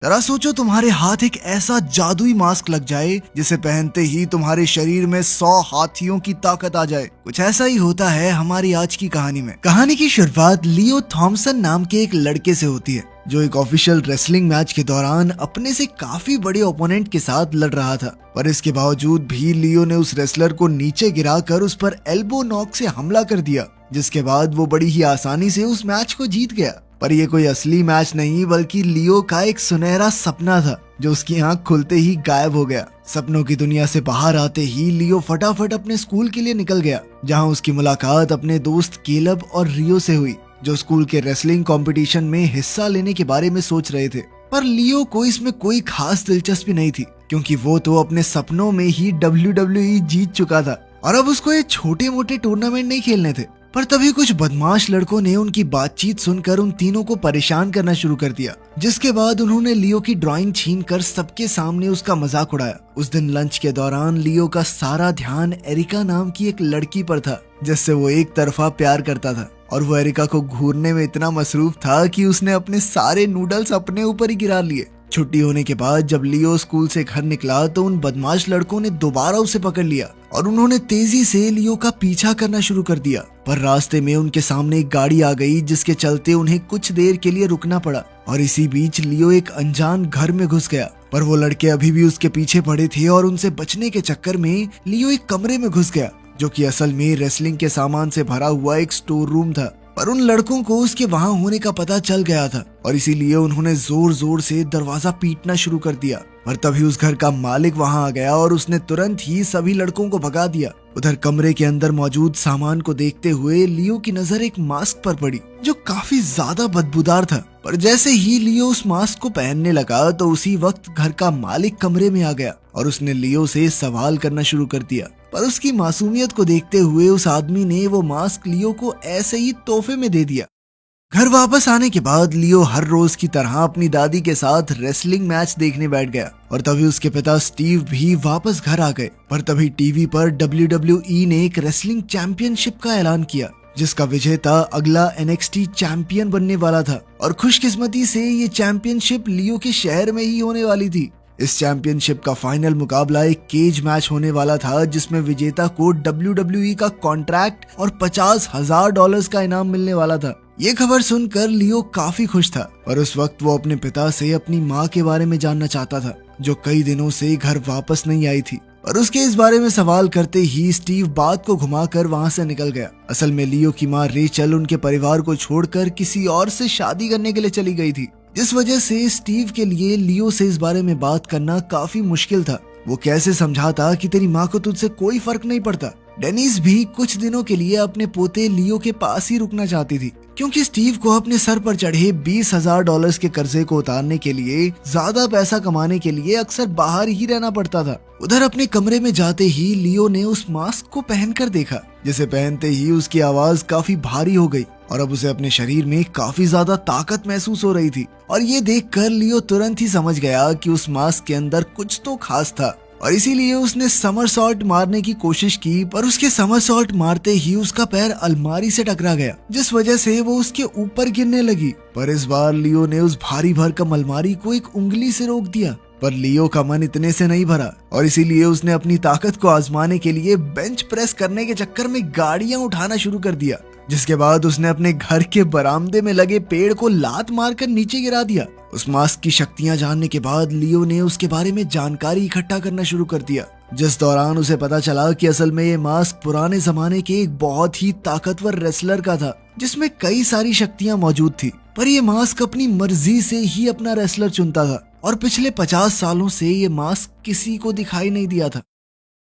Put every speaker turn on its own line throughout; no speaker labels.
जरा सोचो तुम्हारे हाथ एक ऐसा जादुई मास्क लग जाए जिसे पहनते ही तुम्हारे शरीर में 100 हाथियों की ताकत आ जाए। कुछ ऐसा ही होता है हमारी आज की कहानी में। कहानी की शुरुआत लियो थॉमसन नाम के एक लड़के से होती है जो एक ऑफिशियल रेसलिंग मैच के दौरान अपने से काफी बड़े ओपोनेंट के साथ लड़ रहा था। पर इसके बावजूद भी लियो ने उस रेसलर को नीचे गिराकर उस पर एल्बो नॉक से हमला कर दिया, जिसके बाद वो बड़ी ही आसानी से उस मैच को जीत गया। पर ये कोई असली मैच नहीं बल्कि लियो का एक सुनहरा सपना था जो उसकी आंख खुलते ही गायब हो गया। सपनों की दुनिया से बाहर आते ही लियो फटाफट अपने स्कूल के लिए निकल गया, जहां उसकी मुलाकात अपने दोस्त केलब और रियो से हुई, जो स्कूल के रेसलिंग कंपटीशन में हिस्सा लेने के बारे में सोच रहे थे। पर लियो को इसमें कोई खास दिलचस्पी नहीं थी, क्योंकि वो तो अपने सपनों में ही WWE जीत चुका था और अब उसको ये छोटे मोटे टूर्नामेंट नहीं खेलने थे। पर तभी कुछ बदमाश लड़कों ने उनकी बातचीत सुनकर उन तीनों को परेशान करना शुरू कर दिया, जिसके बाद उन्होंने लियो की ड्राइंग छीनकर सबके सामने उसका मजाक उड़ाया। उस दिन लंच के दौरान लियो का सारा ध्यान एरिका नाम की एक लड़की पर था, जिससे वो एक तरफा प्यार करता था और वो एरिका को घूरने में इतना मसरूफ था कि उसने अपने सारे नूडल्स अपने ऊपर ही गिरा लिए। छुट्टी होने के बाद जब लियो स्कूल से घर निकला तो उन बदमाश लड़कों ने दोबारा उसे पकड़ लिया और उन्होंने तेजी से लियो का पीछा करना शुरू कर दिया। पर रास्ते में उनके सामने एक गाड़ी आ गई, जिसके चलते उन्हें कुछ देर के लिए रुकना पड़ा और इसी बीच लियो एक अनजान घर में घुस गया। पर वो लड़के अभी भी उसके पीछे पड़े थे और उनसे बचने के चक्कर में लियो एक कमरे में घुस गया, जो कि असल में रेसलिंग के सामान से भरा हुआ एक स्टोर रूम था। पर उन लड़कों को उसके वहां होने का पता चल गया था और इसीलिए उन्होंने जोर जोर से दरवाजा पीटना शुरू कर दिया। पर तभी उस घर का मालिक वहां आ गया और उसने तुरंत ही सभी लड़कों को भगा दिया। उधर कमरे के अंदर मौजूद सामान को देखते हुए लियो की नजर एक मास्क पर पड़ी, जो काफी ज्यादा बदबूदार था। पर जैसे ही लियो उस मास्क को पहनने लगा तो उसी वक्त घर का मालिक कमरे में आ गया और उसने लियो से सवाल करना शुरू कर दिया। पर उसकी मासूमियत को देखते हुए उस आदमी ने वो मास्क लियो को ऐसे ही तोहफे में दे दिया। घर वापस आने के बाद लियो हर रोज की तरह अपनी दादी के साथ रेसलिंग मैच देखने बैठ गया और तभी उसके पिता स्टीव भी वापस घर आ गए। पर तभी टीवी पर WWE ने एक रेसलिंग चैंपियनशिप का ऐलान किया, जिसका विजेता अगला NXT चैंपियन बनने वाला था और खुशकिस्मती से ये चैंपियनशिप लियो के शहर में ही होने वाली थी। इस चैंपियनशिप का फाइनल मुकाबला एक केज मैच होने वाला था, जिसमें विजेता को WWE का कॉन्ट्रैक्ट और $50,000 का इनाम मिलने वाला था। ये खबर सुनकर लियो काफी खुश था, पर उस वक्त वो अपने पिता से अपनी माँ के बारे में जानना चाहता था, जो कई दिनों से घर वापस नहीं आई थी। पर उसके इस बारे में सवाल करते ही स्टीव बात को घुमाकर वहाँ से निकल गया। असल में लियो की माँ रेचल उनके परिवार को छोड़कर किसी और से शादी करने के लिए चली गई थी, जिस वजह से स्टीव के लिए लियो से इस बारे में बात करना काफी मुश्किल था। वो कैसे समझाता कि तेरी माँ को तुझसे कोई फर्क नहीं पड़ता। डेनिस भी कुछ दिनों के लिए अपने पोते लियो के पास ही रुकना चाहती थी, क्योंकि स्टीव को अपने सर पर चढ़े $20,000 के कर्जे को उतारने के लिए ज्यादा पैसा कमाने के लिए अक्सर बाहर ही रहना पड़ता था। उधर अपने कमरे में जाते ही लियो ने उस मास्क को पहनकर देखा, जिसे पहनते ही उसकी आवाज काफी भारी हो गई और अब उसे अपने शरीर में काफी ज्यादा ताकत महसूस हो रही थी। और ये देखकर लियो तुरंत ही समझ गया कि उस मास्क के अंदर कुछ तो खास था और इसीलिए उसने समरसॉल्ट मारने की कोशिश की। पर उसके समरसॉल्ट मारते ही उसका पैर अलमारी से टकरा गया, जिस वजह से वो उसके ऊपर गिरने लगी। पर इस बार लियो ने उस भारी भरकम अलमारी को एक उंगली से रोक दिया। पर लियो का मन इतने से नहीं भरा और इसीलिए उसने अपनी ताकत को आजमाने के लिए बेंच प्रेस करने के चक्कर में गाड़ियां उठाना शुरू कर दिया, जिसके बाद उसने अपने घर के बरामदे में लगे पेड़ को लात मारकर नीचे गिरा दिया। उस मास्क की शक्तियां जानने के बाद लियो ने उसके बारे में जानकारी इकट्ठा करना शुरू कर दिया, जिस दौरान उसे पता चला कि असल में ये मास्क पुराने जमाने के एक बहुत ही ताकतवर रेसलर का था, जिसमें कई सारी शक्तियां मौजूद थी। पर ये मास्क अपनी मर्जी से ही अपना रेसलर चुनता था और पिछले 50 सालों से ये मास्क किसी को दिखाई नहीं दिया था।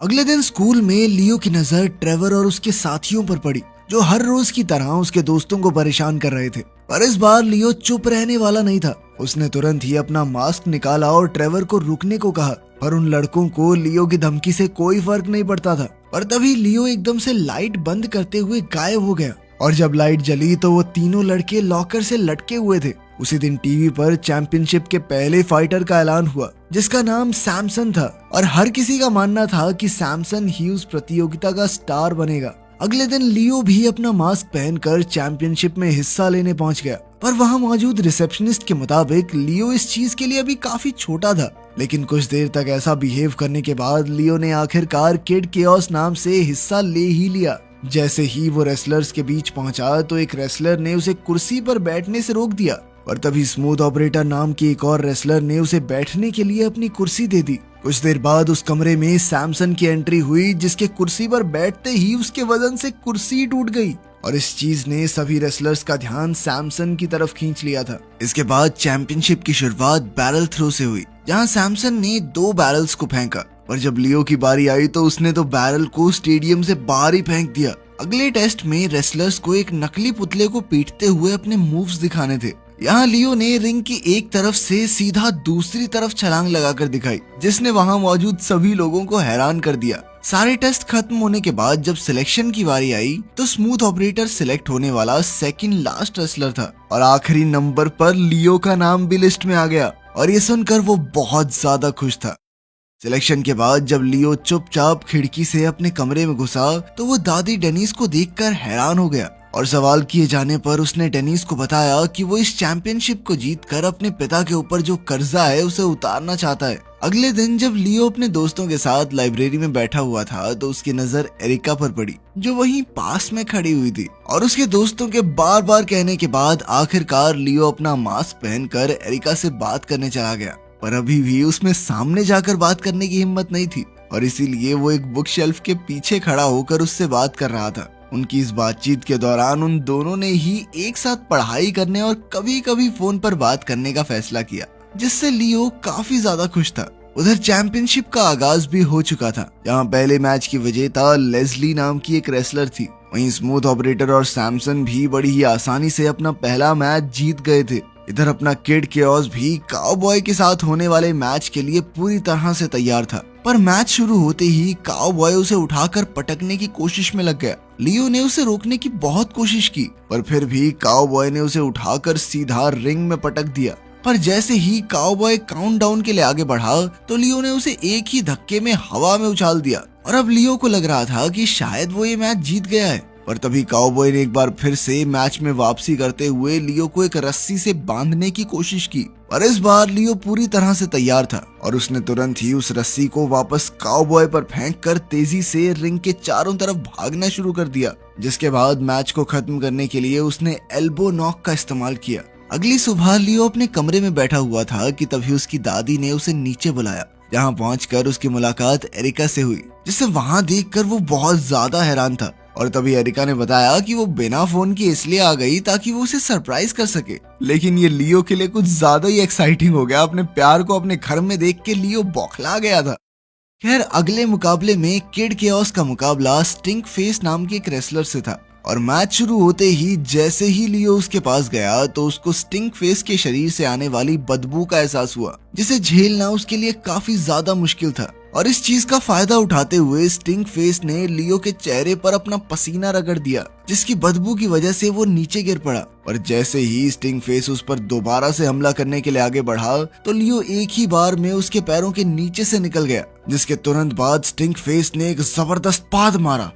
अगले दिन स्कूल में लियो की नजर ट्रेवर और उसके साथियों पर पड़ी, जो हर रोज की तरह उसके दोस्तों को परेशान कर रहे थे। पर इस बार लियो चुप रहने वाला नहीं था। उसने तुरंत ही अपना मास्क निकाला और ट्रेवर को रुकने को कहा, पर उन लड़कों को लियो की धमकी से कोई फर्क नहीं पड़ता था। पर तभी लियो एकदम से लाइट बंद करते हुए गायब हो गया और जब लाइट जली तो वो तीनों लड़के लॉकर से लटके हुए थे। उसी दिन टीवी पर चैंपियनशिप के पहले फाइटर का ऐलान हुआ, जिसका नाम सैमसन था और हर किसी का मानना था कि सैमसन ही उस प्रतियोगिता का स्टार बनेगा। अगले दिन लियो भी अपना मास्क पहनकर चैंपियनशिप में हिस्सा लेने पहुंच गया, पर वहां मौजूद रिसेप्शनिस्ट के मुताबिक लियो इस चीज के लिए अभी काफी छोटा था। लेकिन कुछ देर तक ऐसा बिहेव करने के बाद लियो ने आखिरकार किड केओस नाम से हिस्सा ले ही लिया। जैसे ही वो रेसलर्स के बीच पहुंचा तो एक रेसलर ने उसे कुर्सी पर बैठने से रोक दिया, और तभी स्मूथ ऑपरेटर नाम की एक और रेसलर ने उसे बैठने के लिए अपनी कुर्सी दे दी। कुछ देर बाद उस कमरे में सैमसन की एंट्री हुई, जिसके कुर्सी पर बैठते ही उसके वजन से कुर्सी टूट गई, और इस चीज ने सभी रेसलर्स का ध्यान सैमसन की तरफ खींच लिया था। इसके बाद चैंपियनशिप की शुरुआत बैरल थ्रो से हुई, जहां सैमसन ने 2 बैरल्स को फेंका, और जब लियो की बारी आई तो उसने तो बैरल को स्टेडियम से बाहर ही फेंक दिया। अगले टेस्ट में रेसलर्स को एक नकली पुतले को पीटते हुए अपने मूव्स दिखाने थे। यहाँ लियो ने रिंग की एक तरफ से सीधा दूसरी तरफ छलांग लगाकर दिखाई, जिसने वहां मौजूद सभी लोगों को हैरान कर दिया। सारे टेस्ट खत्म होने के बाद जब सिलेक्शन की बारी आई तो स्मूथ ऑपरेटर सिलेक्ट होने वाला सेकंड लास्ट रेसलर था, और आखिरी नंबर पर लियो का नाम भी लिस्ट में आ गया, और ये सुनकर वो बहुत ज्यादा खुश था। सिलेक्शन के बाद जब लियो चुपचाप खिड़की से अपने कमरे में घुसा तो वो दादी डेनिस को देखकर हैरान हो गया, और सवाल किए जाने पर उसने डेनिस को बताया कि वो इस चैंपियनशिप को जीतकर अपने पिता के ऊपर जो कर्जा है उसे उतारना चाहता है। अगले दिन जब लियो अपने दोस्तों के साथ लाइब्रेरी में बैठा हुआ था तो उसकी नजर एरिका पर पड़ी, जो वहीं पास में खड़ी हुई थी, और उसके दोस्तों के बार बार कहने के बाद आखिरकार लियो अपना मास्क पहनकर एरिका से बात करने चला गया, पर अभी भी उसमें सामने जाकर बात करने की हिम्मत नहीं थी, और इसीलिए वो एक बुक शेल्फ के पीछे खड़ा होकर उससे बात कर रहा था। उनकी इस बातचीत के दौरान उन दोनों ने ही एक साथ पढ़ाई करने और कभी कभी फोन पर बात करने का फैसला किया, जिससे लियो काफी ज्यादा खुश था। उधर चैंपियनशिप का आगाज भी हो चुका था, जहां पहले मैच की विजेता लेस्ली नाम की एक रेसलर थी। वहीं स्मूथ ऑपरेटर और सैमसन भी बड़ी ही आसानी से अपना पहला मैच जीत गए थे। इधर अपना किड केओस भी काउबॉय के साथ होने वाले मैच के लिए पूरी तरह से तैयार था, पर मैच शुरू होते ही काउबॉय उसे उठाकर पटकने की कोशिश में लग गया। लियो ने उसे रोकने की बहुत कोशिश की, पर फिर भी काउबॉय ने उसे उठाकर सीधा रिंग में पटक दिया। पर जैसे ही काउबॉय काउंटडाउन के लिए आगे बढ़ा तो लियो ने उसे एक ही धक्के में हवा में उछाल दिया, और अब लियो को लग रहा था कि शायद वो ये मैच जीत गया है। पर तभी काउबॉय ने एक बार फिर से मैच में वापसी करते हुए लियो को एक रस्सी से बांधने की कोशिश की, पर इस बार लियो पूरी तरह से तैयार था, और उसने तुरंत ही उस रस्सी को वापस काउबॉय पर फेंककर तेजी से रिंग के चारों तरफ भागना शुरू कर दिया, जिसके बाद मैच को खत्म करने के लिए उसने एल्बो नॉक का इस्तेमाल किया। अगली सुबह लियो अपने कमरे में बैठा हुआ था कि तभी उसकी दादी ने उसे नीचे बुलाया, जहां पहुंचकर उसकी मुलाकात एरिका से हुई, जिसे वहां देखकर वो बहुत ज्यादा हैरान था। और तभी एरिका ने बताया कि वो बिना फोन के इसलिए आ गई ताकि वो उसे सरप्राइज कर सके। लेकिन ये लियो के लिए कुछ ज्यादा ही एक्साइटिंग हो गया। अपने प्यार को अपने घर में देख के लियो बौखला गया था। खैर, अगले मुकाबले में किड केओस का मुकाबला स्टिंक फेस नाम के एक रेसलर से था, और मैच शुरू होते ही जैसे ही लियो उसके पास गया तो उसको स्टिंक फेस के शरीर से आने वाली बदबू का एहसास हुआ, जिसे झेलना उसके लिए काफी ज्यादा मुश्किल था। और इस चीज का फायदा उठाते हुए स्टिंक फेस ने लियो के चेहरे पर अपना पसीना रगड़ दिया, जिसकी बदबू की वजह से वो नीचे गिर पड़ा। और जैसे ही स्टिंक फेस उस पर दोबारा से हमला करने के लिए आगे बढ़ा तो लियो एक ही बार में उसके पैरों के नीचे से निकल गया, जिसके तुरंत बाद स्टिंक फेस ने एक जबरदस्त पाद मारा।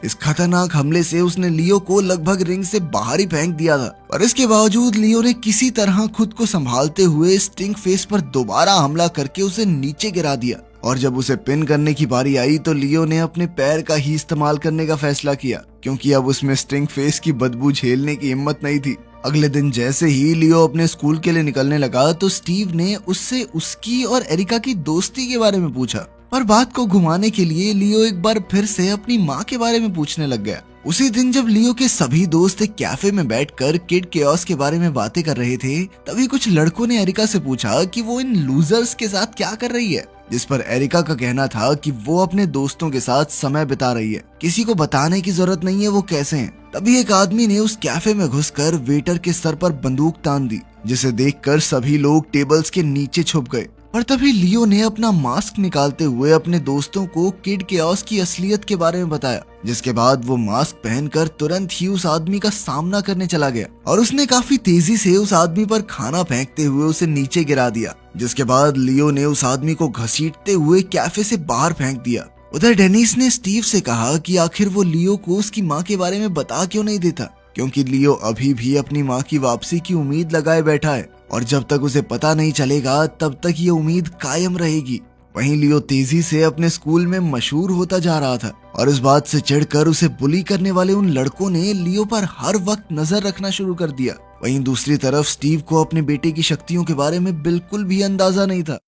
इस खतरनाक हमले से उसने लियो को लगभग रिंग से बाहर ही फेंक दिया था, और इसके बावजूद लियो ने किसी तरह खुद को संभालते हुए स्टिंक फेस पर दोबारा हमला करके उसे नीचे गिरा दिया। और जब उसे पिन करने की बारी आई तो लियो ने अपने पैर का ही इस्तेमाल करने का फैसला किया, क्योंकि अब उसमें स्टिंक फेस की बदबू झेलने की हिम्मत नहीं थी। अगले दिन जैसे ही लियो अपने स्कूल के लिए निकलने लगा तो स्टीव ने उससे उसकी और एरिका की दोस्ती के बारे में पूछा, पर बात को घुमाने के लिए लियो एक बार फिर से अपनी माँ के बारे में पूछने लग गया। उसी दिन जब लियो के सभी दोस्त एक कैफे में बैठकर किड केओस के बारे में बातें कर रहे थे, तभी कुछ लड़कों ने एरिका से पूछा कि वो इन लूजर्स के साथ क्या कर रही है, जिस पर एरिका का कहना था कि वो अपने दोस्तों के साथ समय बिता रही है, किसी को बताने की जरूरत नहीं है वो कैसे हैं। तभी एक आदमी ने उस कैफे में घुसकर वेटर के सर पर बंदूक तान दी, जिसे देखकर सभी लोग टेबल्स के नीचे छुप गए। और तभी लियो ने अपना मास्क निकालते हुए अपने दोस्तों को किड केओस की असलियत के बारे में बताया, जिसके बाद वो मास्क पहनकर तुरंत ही उस आदमी का सामना करने चला गया, और उसने काफी तेजी से उस आदमी पर खाना फेंकते हुए उसे नीचे गिरा दिया, जिसके बाद लियो ने उस आदमी को घसीटते हुए कैफे से बाहर फेंक दिया। उधर डेनिस ने स्टीव से कहा कि आखिर वो लियो को उसकी माँ के बारे में बता क्यों नहीं देता, क्योंकि लियो अभी भी अपनी माँ की वापसी की उम्मीद लगाए बैठा है और जब तक उसे पता नहीं चलेगा तब तक ये उम्मीद कायम रहेगी। वहीं लियो तेजी से अपने स्कूल में मशहूर होता जा रहा था और इस बात से चिढ़कर उसे बुली करने वाले उन लड़कों ने लियो पर हर वक्त नजर रखना शुरू कर दिया। वहीं दूसरी तरफ स्टीव को अपने बेटे की शक्तियों के बारे में बिल्कुल भी अंदाजा नहीं था।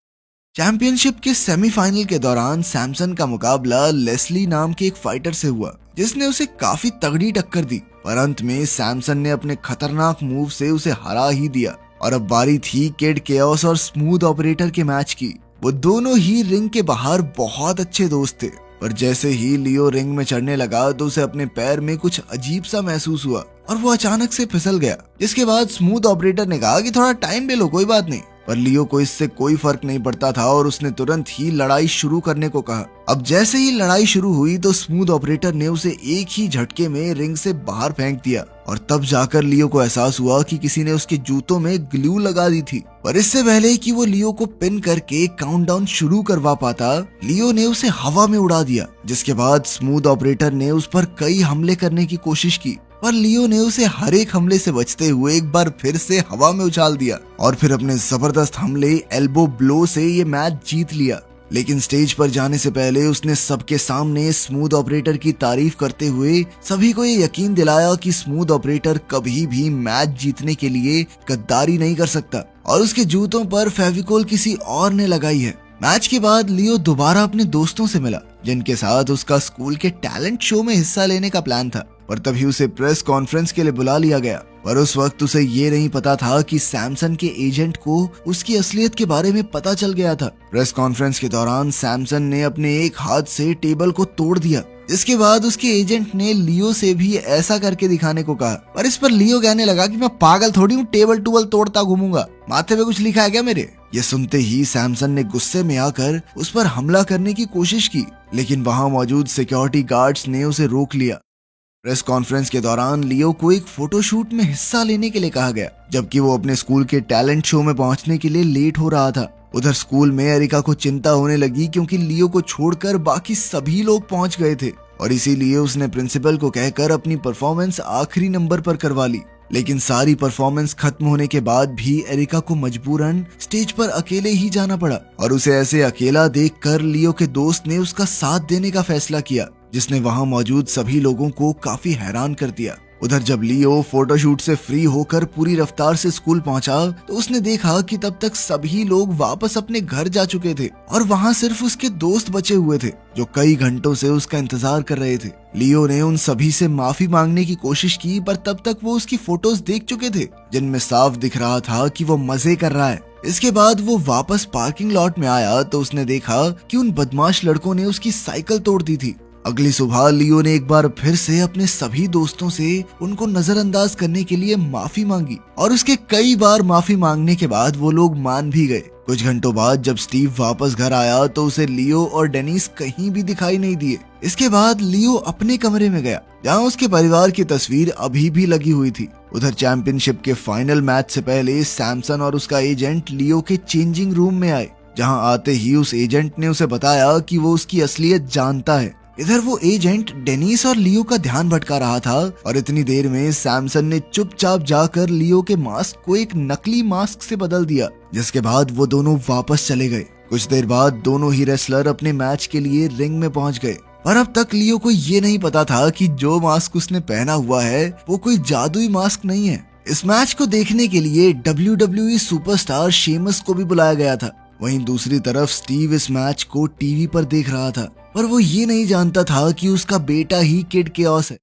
चैंपियनशिप के सेमीफाइनल के दौरान सैमसन का मुकाबला लेस्ली नाम के एक फाइटर से हुआ जिसने उसे काफी तगड़ी टक्कर दी, पर अंत में सैमसन ने अपने खतरनाक मूव से उसे हरा ही दिया और अब बारी थी किड केओस और स्मूथ ऑपरेटर के मैच की। वो दोनों ही रिंग के बाहर बहुत अच्छे दोस्त थे, पर जैसे ही लियो रिंग में चढ़ने लगा तो उसे अपने पैर में कुछ अजीब सा महसूस हुआ और वो अचानक से फिसल गया, जिसके बाद स्मूथ ऑपरेटर ने कहा कि थोड़ा टाइम ले लो, कोई बात नहीं। पर लियो को इससे कोई फर्क नहीं पड़ता था और उसने तुरंत ही लड़ाई शुरू करने को कहा। अब जैसे ही लड़ाई शुरू हुई तो स्मूथ ऑपरेटर ने उसे एक ही झटके में रिंग से बाहर फेंक दिया और तब जाकर लियो को एहसास हुआ कि किसी ने उसके जूतों में ग्लू लगा दी थी। पर इससे पहले कि वो लियो को पिन करके काउंटडाउन शुरू करवा पाता, लियो ने उसे हवा में उड़ा दिया, जिसके बाद स्मूथ ऑपरेटर ने उस पर कई हमले करने की कोशिश की, पर लियो ने उसे हर एक हमले से बचते हुए एक बार फिर से हवा में उछाल दिया और फिर अपने जबरदस्त हमले एल्बो ब्लो से ये मैच जीत लिया। लेकिन स्टेज पर जाने से पहले उसने सबके सामने स्मूथ ऑपरेटर की तारीफ करते हुए सभी को ये यकीन दिलाया कि स्मूथ ऑपरेटर कभी भी मैच जीतने के लिए गद्दारी नहीं कर सकता और उसके जूतों पर फेविकोल किसी और ने लगाई है। मैच के बाद लियो दोबारा अपने दोस्तों से मिला जिनके साथ उसका स्कूल के टैलेंट शो में हिस्सा लेने का प्लान था, पर तभी उसे प्रेस कॉन्फ्रेंस के लिए बुला लिया गया। पर उस वक्त उसे ये नहीं पता था कि सैमसन के एजेंट को उसकी असलियत के बारे में पता चल गया था। प्रेस कॉन्फ्रेंस के दौरान सैमसन ने अपने एक हाथ से टेबल को तोड़ दिया, जिसके बाद उसके एजेंट ने लियो से भी ऐसा करके दिखाने को कहा, पर इस पर लियो कहने लगा कि मैं पागल थोड़ी हूँ, टेबल टूबल तोड़ता घूमूंगा, माथे पे कुछ लिखा है क्या मेरे। ये सुनते ही सैमसन ने गुस्से में आकर उस पर हमला करने की कोशिश की, लेकिन वहां मौजूद सिक्योरिटी गार्ड्स ने उसे रोक लिया। प्रेस कॉन्फ्रेंस के दौरान लियो को एक फोटोशूट में हिस्सा लेने के लिए कहा गया, जबकि वो अपने स्कूल के टैलेंट शो में पहुंचने के लिए लेट हो रहा था। उधर स्कूल में एरिका को चिंता होने लगी क्योंकि लियो को छोड़कर बाकी सभी लोग पहुंच गए थे और इसीलिए उसने प्रिंसिपल को कहकर अपनी परफॉर्मेंस आखिरी नंबर पर करवा ली। लेकिन सारी परफॉर्मेंस खत्म होने के बाद भी एरिका को मजबूरन स्टेज पर अकेले ही जाना पड़ा और उसे ऐसे अकेला देखकर लियो के दोस्त ने उसका साथ देने का फैसला किया, जिसने वहां मौजूद सभी लोगों को काफी हैरान कर दिया। उधर जब लियो फोटोशूट से फ्री होकर पूरी रफ्तार से स्कूल पहुंचा तो उसने देखा कि तब तक सभी लोग वापस अपने घर जा चुके थे और वहां सिर्फ उसके दोस्त बचे हुए थे जो कई घंटों से उसका इंतजार कर रहे थे। लियो ने उन सभी से माफी मांगने की कोशिश की, पर तब तक वो उसकी फोटोज देख चुके थे जिनमें साफ दिख रहा था कि वो मजे कर रहा है। इसके बाद वो वापस पार्किंग लॉट में आया तो उसने देखा कि उन बदमाश लड़कों ने उसकी साइकिल तोड़ दी थी। अगली सुबह लियो ने एक बार फिर से अपने सभी दोस्तों से उनको नजरअंदाज करने के लिए माफी मांगी और उसके कई बार माफी मांगने के बाद वो लोग मान भी गए। कुछ घंटों बाद जब स्टीव वापस घर आया तो उसे लियो और डेनिस कहीं भी दिखाई नहीं दिए। इसके बाद लियो अपने कमरे में गया जहाँ उसके परिवार की तस्वीर अभी भी लगी हुई थी। उधर चैंपियनशिप के फाइनल मैच से पहले सैमसन और उसका एजेंट लियो के चेंजिंग रूम में आए, जहाँ आते ही उस एजेंट ने उसे बताया कि वो उसकी असलियत जानता है। इधर वो एजेंट डेनिस और लियो का ध्यान भटका रहा था और इतनी देर में सैमसन ने चुपचाप जाकर लियो के मास्क को एक नकली मास्क से बदल दिया, जिसके बाद वो दोनों वापस चले गए। कुछ देर बाद दोनों ही रेसलर अपने मैच के लिए रिंग में पहुंच गए, पर अब तक लियो को ये नहीं पता था कि जो मास्क उसने पहना हुआ है वो कोई जादुई मास्क नहीं है। इस मैच को देखने के लिए WWE सुपरस्टार शेमस को भी बुलाया गया था। वहीं दूसरी तरफ स्टीव इस मैच को टीवी पर देख रहा था, पर वो ये नहीं जानता था कि उसका बेटा ही किड केओस है।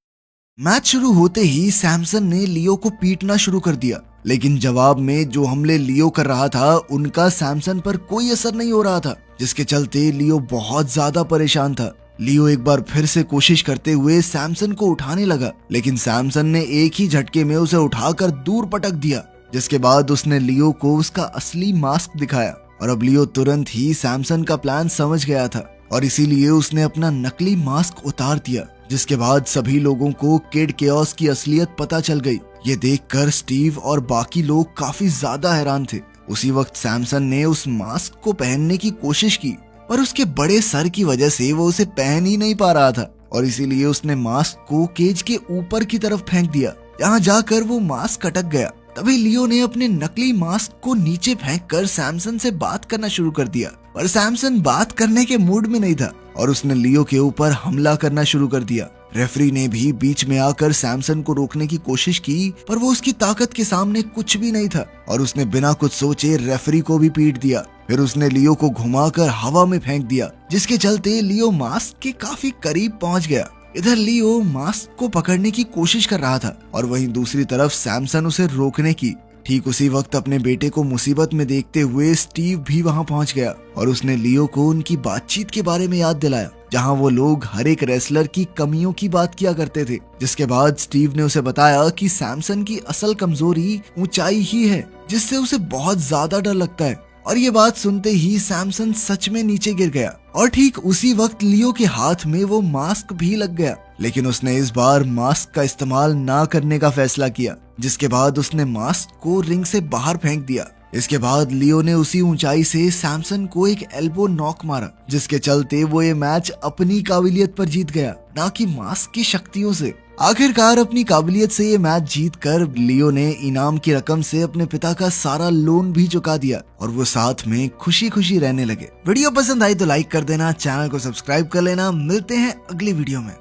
मैच शुरू होते ही सैमसन ने लियो को पीटना शुरू कर दिया, लेकिन जवाब में जो हमले लियो कर रहा था उनका सैमसन पर कोई असर नहीं हो रहा था, जिसके चलते लियो बहुत ज्यादा परेशान था। लियो एक बार फिर से कोशिश करते हुए सैमसन को उठाने लगा, लेकिन सैमसन ने एक ही झटके में उसे उठाकर दूर पटक दिया, जिसके बाद उसने लियो को उसका असली मास्क दिखाया और अब लियो तुरंत ही सैमसन का प्लान समझ गया था और इसीलिए उसने अपना नकली मास्क उतार दिया, जिसके बाद सभी लोगों को किड केओस की असलियत पता चल गई। ये देखकर स्टीव और बाकी लोग काफी ज्यादा हैरान थे। उसी वक्त सैमसन ने उस मास्क को पहनने की कोशिश की, पर उसके बड़े सर की वजह से वो उसे पहन ही नहीं पा रहा था और इसीलिए उसने मास्क को केज के ऊपर की तरफ फेंक दिया, जहाँ जाकर वो मास्क अटक गया। तभी लियो ने अपने नकली मास्क को नीचे फेंककर सैमसन से बात करना शुरू कर दिया, पर सैमसन बात करने के मूड में नहीं था और उसने लियो के ऊपर हमला करना शुरू कर दिया। रेफरी ने भी बीच में आकर सैमसन को रोकने की कोशिश की, पर वो उसकी ताकत के सामने कुछ भी नहीं था और उसने बिना कुछ सोचे रेफरी को भी पीट दिया। फिर उसने लियो को घुमाकर हवा में फेंक दिया, जिसके चलते लियो मास्क के काफी करीब पहुंच गया। इधर लियो मास्क को पकड़ने की कोशिश कर रहा था और वहीं दूसरी तरफ सैमसन उसे रोकने की। ठीक उसी वक्त अपने बेटे को मुसीबत में देखते हुए स्टीव भी वहां पहुंच गया और उसने लियो को उनकी बातचीत के बारे में याद दिलाया, जहां वो लोग हर एक रेसलर की कमियों की बात किया करते थे। जिसके बाद स्टीव ने उसे बताया कि सैमसन की असल कमजोरी ऊंचाई ही है, जिससे उसे बहुत ज्यादा डर लगता है। और ये बात सुनते ही सैमसन सच में नीचे गिर गया और ठीक उसी वक्त लियो के हाथ में वो मास्क भी लग गया, लेकिन उसने इस बार मास्क का इस्तेमाल ना करने का फैसला किया, जिसके बाद उसने मास्क को रिंग से बाहर फेंक दिया। इसके बाद लियो ने उसी ऊंचाई से सैमसन को एक एल्बो नॉक मारा, जिसके चलते वो ये मैच अपनी काबिलियत पर जीत गया, ना कि मास्क की शक्तियों से। आखिरकार अपनी काबिलियत से ये मैच जीतकर लियो ने इनाम की रकम से अपने पिता का सारा लोन भी चुका दिया और वो साथ में खुशी खुशी रहने लगे। वीडियो पसंद आई तो लाइक कर देना, चैनल को सब्सक्राइब कर लेना। मिलते हैं अगली वीडियो में।